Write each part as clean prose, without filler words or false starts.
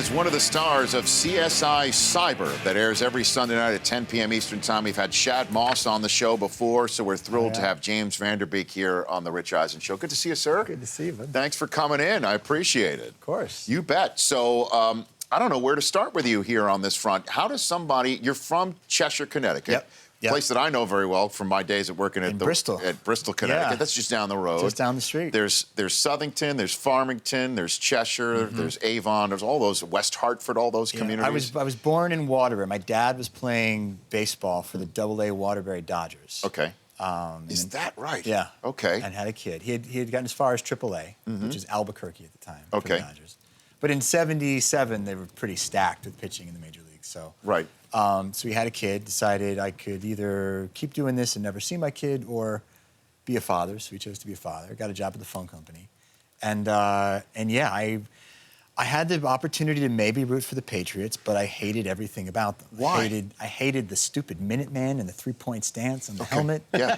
is one of the stars of CSI Cyber that airs every Sunday night at 10 p.m. Eastern Time. We've had Shad Moss on the show before, so we're thrilled to have James Van Der Beek here on The Rich Eisen Show. Good to see you, sir. Good to see you, bud. Thanks for coming in. I appreciate it. Of course. You bet. So, I don't know where to start with you here on this front. How does somebody... You're from Cheshire, Connecticut. Yep. A place that I know very well from my days at working at Bristol, Connecticut. Yeah. That's just down the road. Just down the street. There's Southington, there's Farmington, there's Cheshire, there's Avon, there's all those, West Hartford, all those communities. I was born in Waterbury. My dad was playing baseball for the AA Waterbury Dodgers. Okay. Is that right? Yeah. Okay. And had a kid. He had gotten as far as AAA, which is Albuquerque at the time. For Okay. the Dodgers. But in '77, they were pretty stacked with pitching in the major leagues. So. Right. So we had a kid, decided I could either keep doing this and never see my kid or be a father. So we chose to be a father. Got a job at the phone company. And yeah, I had the opportunity to maybe root for the Patriots, but I hated everything about them. Why? I hated the stupid Minuteman and the three-point stance on the helmet. Yeah.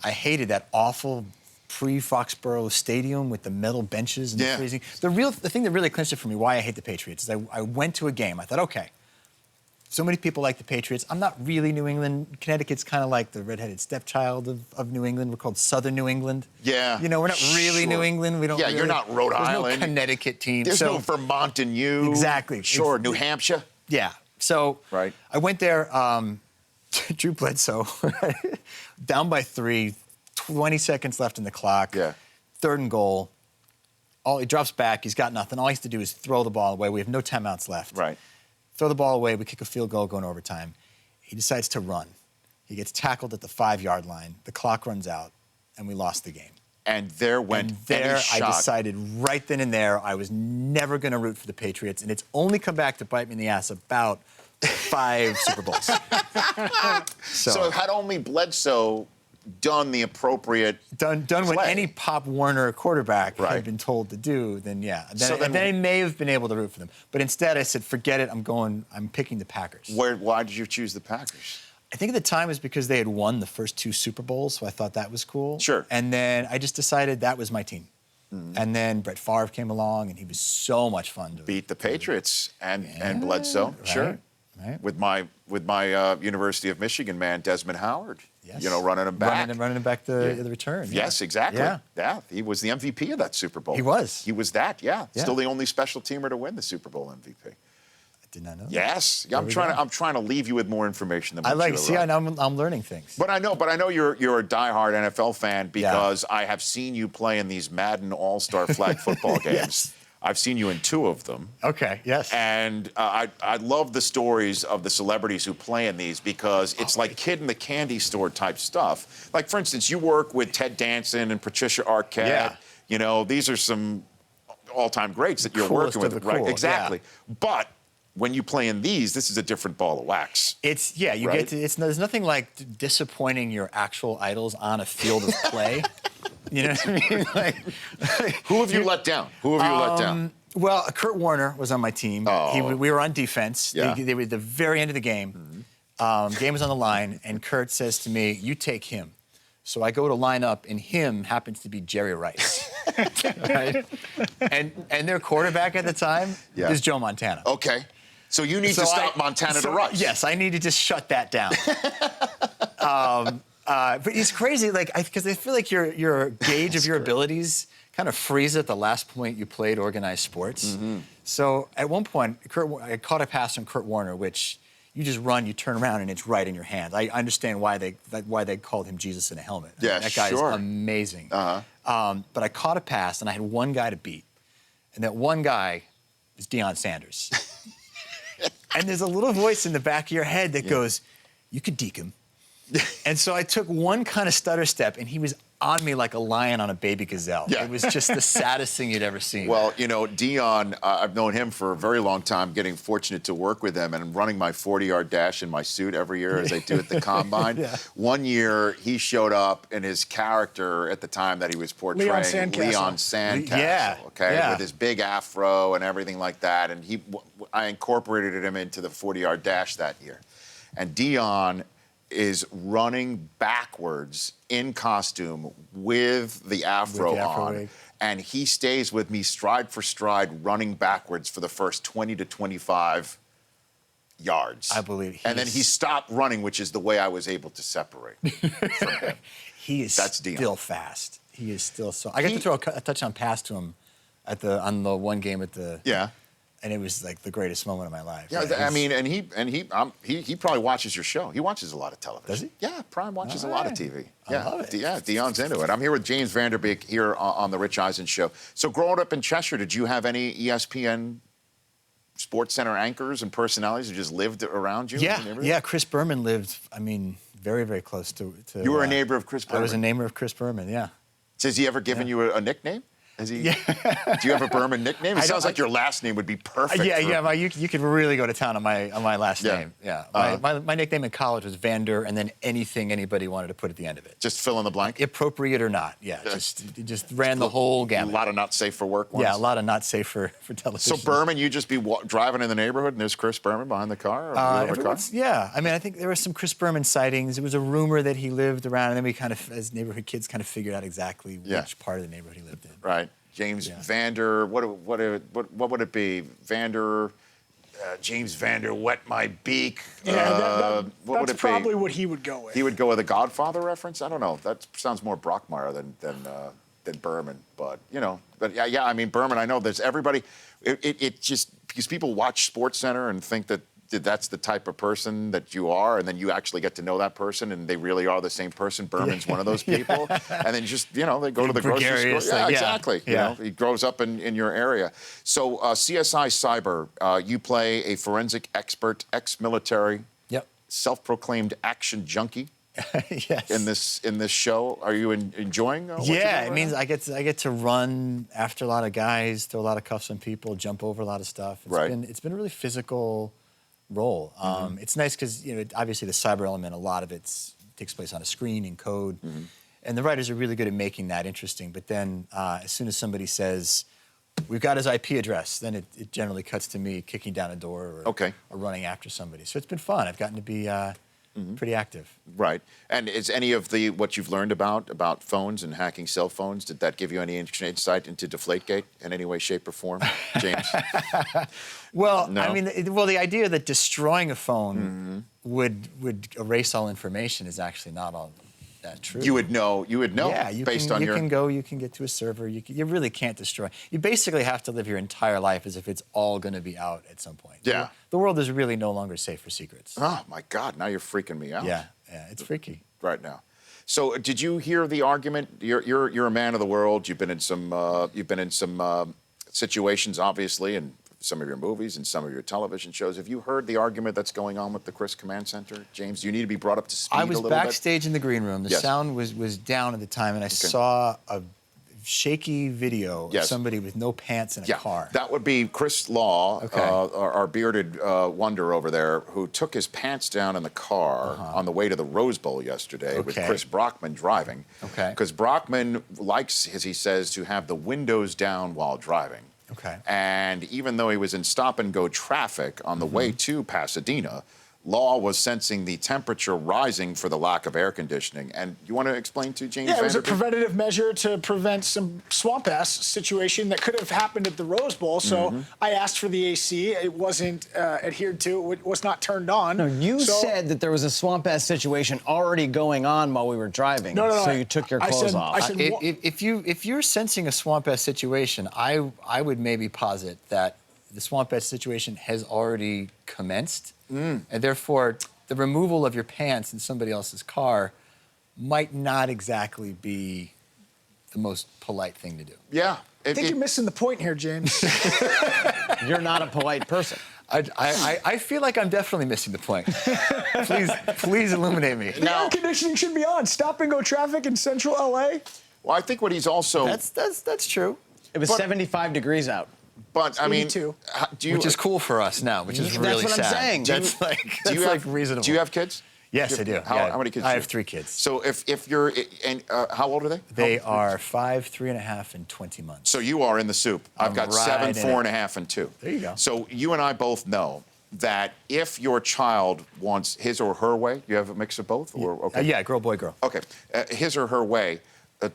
I hated that awful pre-Foxborough Stadium with the metal benches and the freezing. The thing that really clinched it for me, why I hate the Patriots, is I went to a game. I thought, okay, so many people like the Patriots. I'm not really New England. Connecticut's kind of like the redheaded stepchild of New England. We're called Southern New England. Yeah. You know, we're not really New England. We don't. Yeah, really, you're not Rhode Island. There's no Connecticut team. There's no Vermont in you. Exactly. Sure, New Hampshire. Yeah. So right. I went there. Drew Bledsoe, down by 3, 20 seconds left in the clock. Yeah. 3rd and goal. He drops back. He's got nothing. All he has to do is throw the ball away. We have no timeouts left. Right. Throw the ball away, we kick a field goal, going overtime. He decides to run. He gets tackled at the 5-yard line. The clock runs out, and we lost the game. And there went I decided right then and there I was never going to root for the Patriots, and it's only come back to bite me in the ass about 5 Super Bowls. So had only Bledsoe done the appropriate done what any Pop Warner quarterback had been told to do, then yeah. Then I may have been able to root for them. But instead I said, forget it, I'm picking the Packers. Why did you choose the Packers? I think at the time it was because they had won the first 2 Super Bowls, so I thought that was cool. Sure. And then I just decided that was my team. And then Brett Favre came along, and he was so much fun to beat the Patriots and Bledsoe. Right. Sure. Right. With my University of Michigan man, Desmond Howard. Yes. You know, running him back. Running him back the return. Yes, exactly. Yeah. He was the MVP of that Super Bowl. He was. He was that, yeah. Still the only special teamer to win the Super Bowl MVP. I did not know that. Yes. Yeah, I'm trying to leave you with more information than what I'm learning things. But I know you're a diehard NFL fan because I have seen you play in these Madden All-Star flag football games. Yes. I've seen you in 2 of them. Okay, yes. And I love the stories of the celebrities who play in these because it's like kid in the candy store type stuff. Like, for instance, you work with Ted Danson and Patricia Arquette. Yeah. You know, these are some all-time greats that you're Coolest working with, right? cool. Exactly. Yeah. But when you play in these, this is a different ball of wax. It's get to. There's nothing like disappointing your actual idols on a field of play. You know what I mean? Who have you let down? Who have you let down? Well, Kurt Warner was on my team. Oh. We were on defense. Yeah. They were at the very end of the game. Game was on the line, and Kurt says to me, "You take him." So I go to line up, and him happens to be Jerry Rice. Right? And their quarterback at the time is Joe Montana. Okay. So you need to stop Montana to Rice. Yes, I need to just shut that down. But it's crazy, because I feel like your gauge of your abilities kind of freeze at the last point you played organized sports. So at one point, I caught a pass from Kurt Warner, which you just run, you turn around, and it's right in your hand. I understand why they called him Jesus in a helmet. Yeah, that guy is amazing. But I caught a pass, and I had one guy to beat, and that one guy is Deion Sanders. And there's a little voice in the back of your head that goes, "You could deke him." And so I took one kind of stutter step, and he was on me like a lion on a baby gazelle. Yeah. It was just the saddest thing you'd ever seen. Well, you know, Deion, I've known him for a very long time, getting fortunate to work with him and running my 40-yard dash in my suit every year as I do at the Combine. One year, he showed up in his character at the time that he was portraying Leon Sandcastle, with his big afro and everything like that. And I incorporated him into the 40-yard dash that year. And Deion is running backwards in costume with the afro on. and he stays with me stride for stride, running backwards for the first 20 to 25 yards. I believe. And then he stopped running, which is the way I was able to separate from him. He is That's Deion. still fast. He is still so. I got to throw a touchdown pass to him on the one game at the. Yeah. And it was like the greatest moment of my life. Yeah, I mean, and he probably watches your show. He watches a lot of television. Does he? Yeah, Prime watches a lot of TV. I Yeah, love it. Yeah, Deion's into it. I'm here with James Van Der Beek here on the Rich Eisen Show. So, growing up in Cheshire, did you have any ESPN Sports Center anchors and personalities who just lived around you? Yeah. Chris Berman lived. I mean, very, very close to. You were a neighbor of Chris Berman. I was a neighbor of Chris Berman. Yeah. Has he ever given you a nickname? Has he? Yeah. Do you have a Berman nickname? It sounds like your last name would be perfect. You could really go to town on my last name. Yeah. My nickname in college was Vander, and then anything anybody wanted to put at the end of it. Just fill in the blank. Appropriate or not. Yeah. Just ran the whole gamut. A lot of not safe for work ones. Yeah, a lot of not safe for television. So Berman, you just be driving in the neighborhood, and there's Chris Berman behind the car. Yeah. I mean, I think there were some Chris Berman sightings. It was a rumor that he lived around, and then we kind of, as neighborhood kids, kind of figured out exactly which part of the neighborhood he lived in. Right. James Vander, what would it be? Vander, James Vander, wet my beak. Yeah, what would that's it be? probably what he would go with. He would go with a Godfather reference. I don't know. That sounds more Brockmeyer than Berman. But yeah. I mean, Berman. I know there's everybody. It just because people watch SportsCenter and think that that's the type of person that you are, and then you actually get to know that person, and they really are the same person. Berman's one of those people, and then just they go to the grocery store. Yeah, exactly. Yeah. He grows up in your area. So CSI Cyber, you play a forensic expert, ex-military, self-proclaimed action junkie. Yes. In this show, are you enjoying? What you're doing it means I get to run after a lot of guys, throw a lot of cuffs on people, jump over a lot of stuff. It's been a really physical role. It's nice because obviously the cyber element, a lot of it takes place on a screen in code, and the writers are really good at making that interesting. But then as soon as somebody says, "We've got his IP address," then it generally cuts to me kicking down a door or running after somebody. So it's been fun. I've gotten to be pretty active. Right. And is any of what you've learned about phones and hacking cell phones, did that give you any insight into Deflategate in any way, shape, or form, James? Well, No? I mean, the idea that destroying a phone would erase all information is actually not all that true. You would know. Yeah, you can get to a server. You really can't destroy. You basically have to live your entire life as if it's all going to be out at some point. Yeah. The world is really no longer safe for secrets. Oh my God! Now you're freaking me out. Yeah, it's freaky. Right now. So, did you hear the argument? You're a man of the world. You've been in some situations, obviously, and some of your movies and some of your television shows. Have you heard the argument that's going on with the Chris Command Center, James? Do you need to be brought up to speed a little bit? I was backstage in the green room. The sound was down at the time, and I saw a shaky video of somebody with no pants in a car. That would be Chris Law, our bearded wonder over there, who took his pants down in the car on the way to the Rose Bowl yesterday with Chris Brockman driving. Because Brockman likes, as he says, to have the windows down while driving. And even though he was in stop-and-go traffic on the way to Pasadena, Law was sensing the temperature rising for the lack of air conditioning. And you want to explain to James? Yeah, it was a preventative measure to prevent some swamp-ass situation that could have happened at the Rose Bowl. So I asked for the AC. It wasn't adhered to. It was not turned on. No, you said that there was a swamp-ass situation already going on while we were driving. No. So you took your clothes off. I said, if you're sensing a swamp-ass situation, I would maybe posit that the swamp-ass situation has already commenced. And therefore, the removal of your pants in somebody else's car might not exactly be the most polite thing to do. Yeah. I think you're missing the point here, James. You're not a polite person. I feel like I'm definitely missing the point. Please illuminate me. The air conditioning should be on. Stop-and-go traffic in central LA. Well, I think what he's also... That's true. It was 75 degrees out. But, I mean, which is cool for us now, which is really sad. That's what I'm saying. That's like reasonable. Do you have kids? Yes, I do. How many kids do you have? I have 3 kids. So if you're, and how old are they? They are 5, 3.5, and 20 months. So you are in the soup. I've got 7, 4.5, and 2. There you go. So you and I both know that if your child wants his or her way, you have a mix of both? Yeah, girl, boy, girl. Okay. His or her way,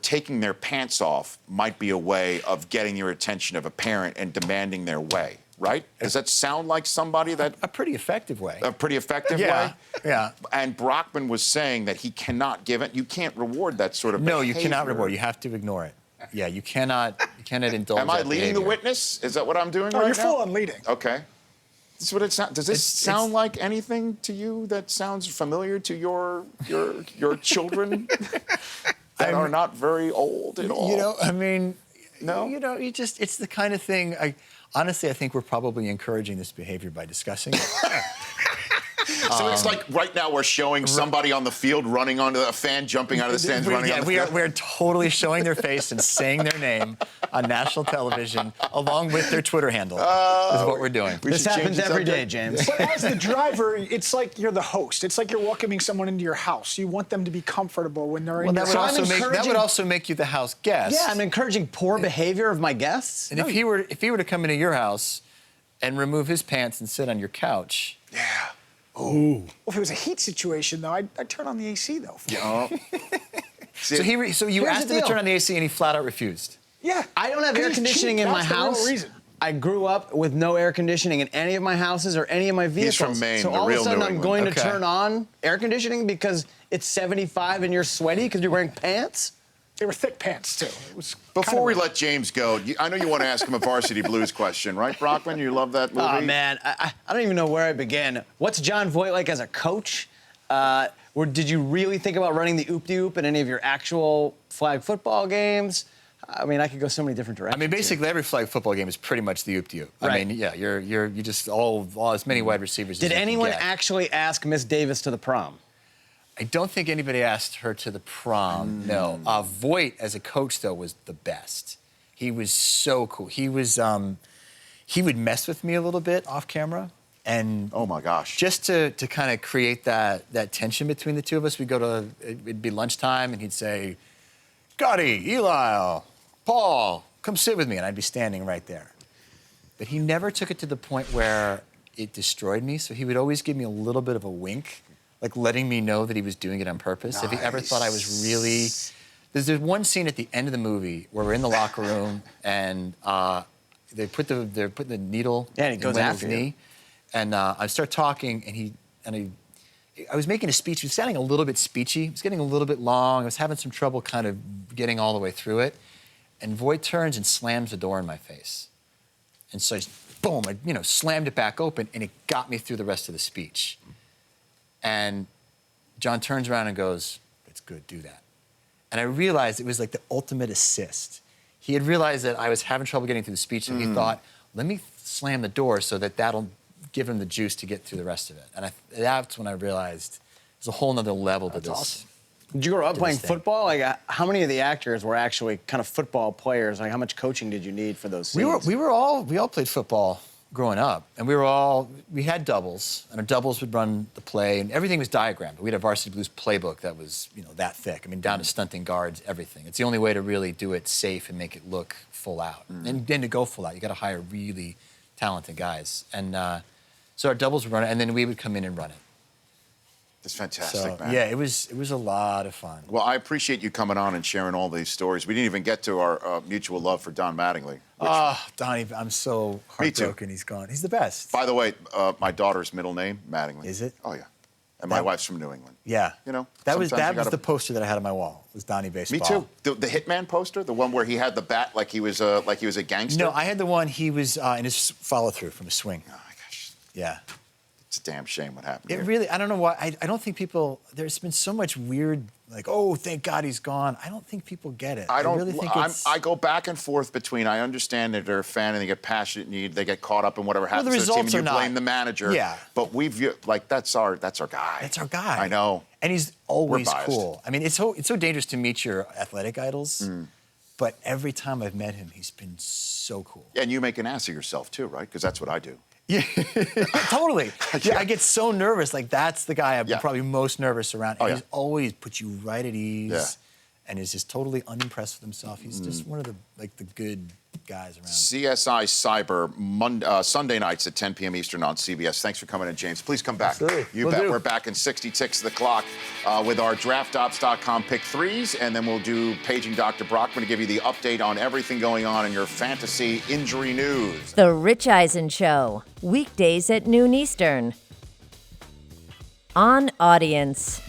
taking their pants off might be a way of getting your attention of a parent and demanding their way, right? Does that sound like somebody that... A pretty effective way. A pretty effective Yeah, way? yeah. And Brockman was saying that he cannot give it. You can't reward that sort of behavior. No, you cannot reward. You have to ignore it. Yeah, you cannot indulge Am I that leading the behavior. witness? Is that what I'm doing No, right you're now? full on leading. Okay. This is what it sounds. Does this sound like anything to you that sounds familiar to your children that are not very old at all? You know, I mean, No? You know, it's the kind of thing. Honestly, I think we're probably encouraging this behavior by discussing it. So it's like right now we're showing somebody on the field running onto a fan jumping out of the stands running on the field. We're totally showing their face and saying their name on national television along with their Twitter handle. Is what we're doing. This happens every day, James. But as the driver, it's like you're the host. It's like you're welcoming someone into your house. You want them to be comfortable when they're in your That house. would also make you the house guest. Yeah, I'm encouraging poor behavior of my guests. And if he were to come into your house and remove his pants and sit on your couch. Yeah. Well, if it was a heat situation, though, I'd turn on the AC, though. Yeah. So you Here's asked the him to deal. turn on the AC and he flat out refused. Yeah. I don't have air He's conditioning cheap. in my That's the real house. reason. I grew up with no air conditioning in any of my houses or any of my vehicles. from Maine, so the all real of a sudden New I'm England. going to Okay. turn on air conditioning because it's 75 and you're sweaty because you're wearing pants? They were thick pants, too. It was Before we let James go, I know you want to ask him a Varsity Blues question, right, Brockman? You love that movie? Oh, man, I don't even know where I begin. What's John Voight like as a coach? Or did you really think about running the oop-de-oop in any of your actual flag football games? I mean, I could go so many different directions. I mean, basically every flag football game is pretty much the oop-de-oop. Right. I mean, yeah, you just all as many wide receivers. Did as you can anyone get. actually ask Miss Davis to the prom? I don't think anybody asked her to the prom. No. Voight as a coach though was the best. He was so cool. He was he would mess with me a little bit off camera, and Oh, my gosh. just to kind of create that tension between the two of us, it'd be lunchtime, and he'd say, "Gotti, Eli, Paul, come sit with me," and I'd be standing right there. But he never took it to the point where it destroyed me, so he would always give me a little bit of a wink, like letting me know that he was doing it on purpose. If he ever thought I was really... There's one scene at the end of the movie where we're in the locker room, and they're putting the needle Yeah, and he in goes Wendell's after you. knee. And I start talking, I was making a speech. He was sounding a little bit speechy. It was getting a little bit long. I was having some trouble kind of getting all the way through it. And Voight turns and slams the door in my face. And so, boom, I slammed it back open, and it got me through the rest of the speech. And John turns around and goes, "It's good, do that." And I realized it was like the ultimate assist. He had realized that I was having trouble getting through the speech, and he thought, let me slam the door so that'll give him the juice to get through the rest of it. And that's when I realized there's a whole nother level to this. Awesome. Did you grow up To playing this day. football? Like, how many of the actors were actually kind of football players? Like, how much coaching did you need for those scenes? We all played football growing up, and we had doubles, and our doubles would run the play, and everything was diagrammed. We had a Varsity Blues playbook that was that thick. I mean, down to stunting guards, everything. It's the only way to really do it safe and make it look full out. And then to go full out, you got to hire really talented guys. And so our doubles would run it, and then we would come in and run it. It's fantastic, So man. yeah, it was a lot of fun. Well, I appreciate you coming on and sharing all these stories. We didn't even get to our mutual love for Don Mattingly. Donnie, I'm so Me too. heartbroken he's gone. He's the best. By the way, my daughter's middle name, Mattingly. Is it? Oh, yeah. And my wife's from New England. Yeah. You know, that was sometimes you gotta- the poster that I had on my wall. Was Donnie baseball. Me too. The Hitman poster, the one where he had the bat like he was a gangster. No, I had the one he was in his follow through from a swing. Oh my gosh, Yeah. it's a damn shame what happened. It here. really, I don't know why. I don't think people. There's been so much weird, like, oh, thank God he's gone. I don't think people get it. I don't. really think it's. I go back and forth between. I understand that they're a fan and they get passionate and they get caught up in whatever happens the to the team and results you are not- blame the manager. Yeah. But that's our guy. That's our guy. I know. And he's always biased. cool. I mean, it's so dangerous to meet your athletic idols. But every time I've met him, he's been so cool. And you make an ass of yourself too, right? Because that's what I do. Yeah, totally. Yeah. I get so nervous. Like, that's the guy I'm Yeah. probably most nervous around. Oh, And yeah. he's always put you right at ease. and is just totally unimpressed with himself. He's just one of the good guys around. CSI Cyber, Sunday nights at 10 p.m. Eastern on CBS. Thanks for coming in, James. Please come back. Absolutely. You Will bet. do. We're back in 60 ticks of the clock with our DraftOps.com pick threes, and then we'll do Paging Dr. Brockman to give you the update on everything going on in your fantasy injury news. The Rich Eisen Show, weekdays at noon Eastern. On Audience.